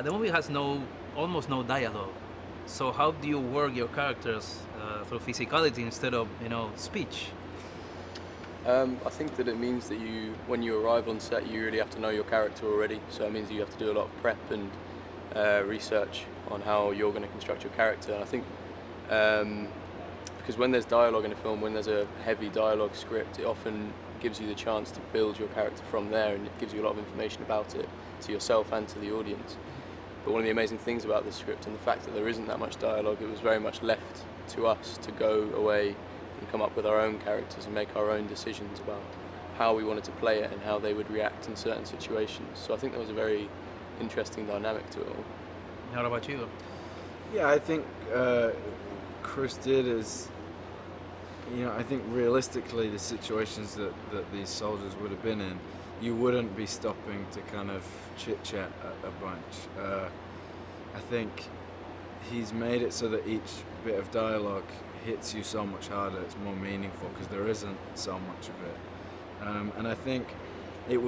The movie has almost no dialogue. So how do you work your characters through physicality instead of speech? I think that it means that when you arrive on set, you really have to know your character already. So it means you have to do a lot of prep and research on how you're going to construct your character. And I think because when there's dialogue in a film, when there's a heavy dialogue script, it often gives you the chance to build your character from there, and it gives you a lot of information about it to yourself and to the audience. But one of the amazing things about the script and the fact that there isn't that much dialogue, it was very much left to us to go away and come up with our own characters and make our own decisions about how we wanted to play it and how they would react in certain situations. So I think there was a very interesting dynamic to it all. How about you? Yeah, I think Chris did is, I think realistically the situations that these soldiers would have been in, you wouldn't be stopping to kind of chit-chat a bunch. I think he's made it so that each bit of dialogue hits you so much harder, it's more meaningful because there isn't so much of it. And I think it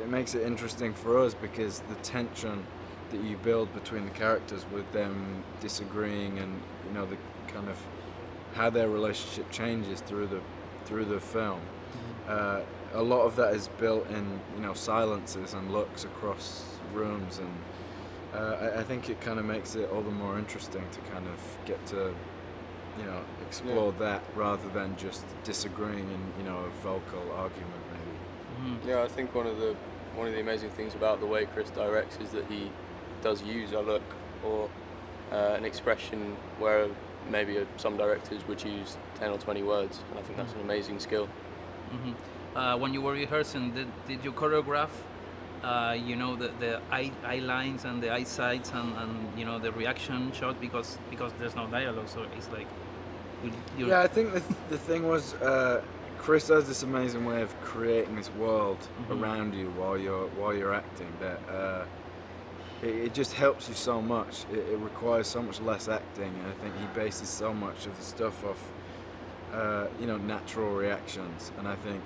makes it interesting for us because the tension that you build between the characters with them disagreeing and the kind of how their relationship changes through the film. A lot of that is built in silences and looks across rooms, and I think it kind of makes it all the more interesting to kind of get to explore that rather than just disagreeing in a vocal argument maybe. Yeah, I think one of the amazing things about the way Chris directs is that he does use a look or an expression where maybe some directors would use 10 or 20 words, and I think that's an amazing skill. When you were rehearsing, did you choreograph the eye lines and the eye sights and the reaction shot because there's no dialogue, so it's like yeah, I think the thing was Chris has this amazing way of creating this world around you while you're acting that it just helps you so much. It requires so much less acting, and I think he bases so much of the stuff off natural reactions, and I think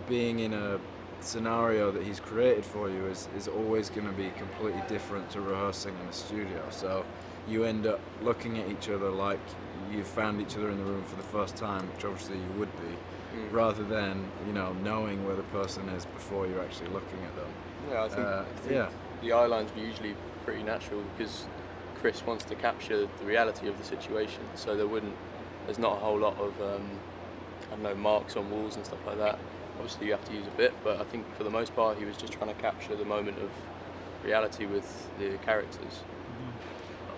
being in a scenario that he's created for you is always going to be completely different to rehearsing in a studio. So you end up looking at each other like you found each other in the room for the first time, which obviously you would be, rather than knowing where the person is before you're actually looking at them. Yeah, I think the eye lines were usually pretty natural because Chris wants to capture the reality of the situation, so there's not a whole lot of marks on walls and stuff like that. Obviously you have to use a bit, but I think for the most part he was just trying to capture the moment of reality with the characters.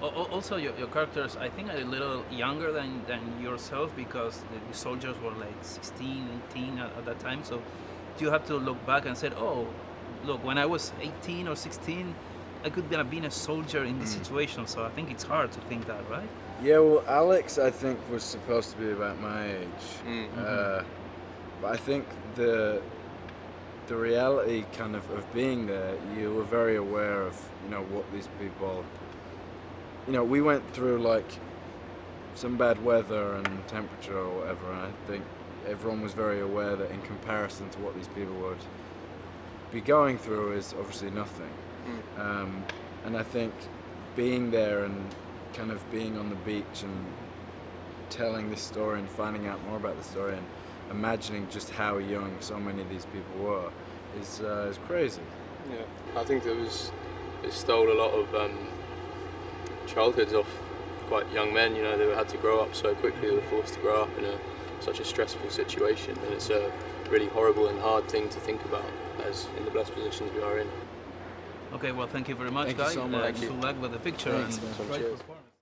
Also, your characters, I think, are a little younger than yourself because the soldiers were like 16, 18 at that time. So you have to look back and say, oh, look, when I was 18 or 16, I could have been a soldier in this situation. So I think it's hard to think that, right? Yeah, well, Alex, I think, was supposed to be about my age. But I think the reality kind of being there, you were very aware of, what these people... we went through like some bad weather and temperature or whatever, and I think everyone was very aware that in comparison to what these people would be going through is obviously nothing. And I think being there and kind of being on the beach and telling this story and finding out more about the story and imagining just how young so many of these people were is crazy. Yeah, I think it stole a lot of childhoods off quite young men. They had to grow up so quickly, they were forced to grow up in such a stressful situation, and it's a really horrible and hard thing to think about as in the blessed positions we are in. Okay, well, thank you very much, guys. Thank you so much. Good luck with the picture. Thanks, and man. great performance.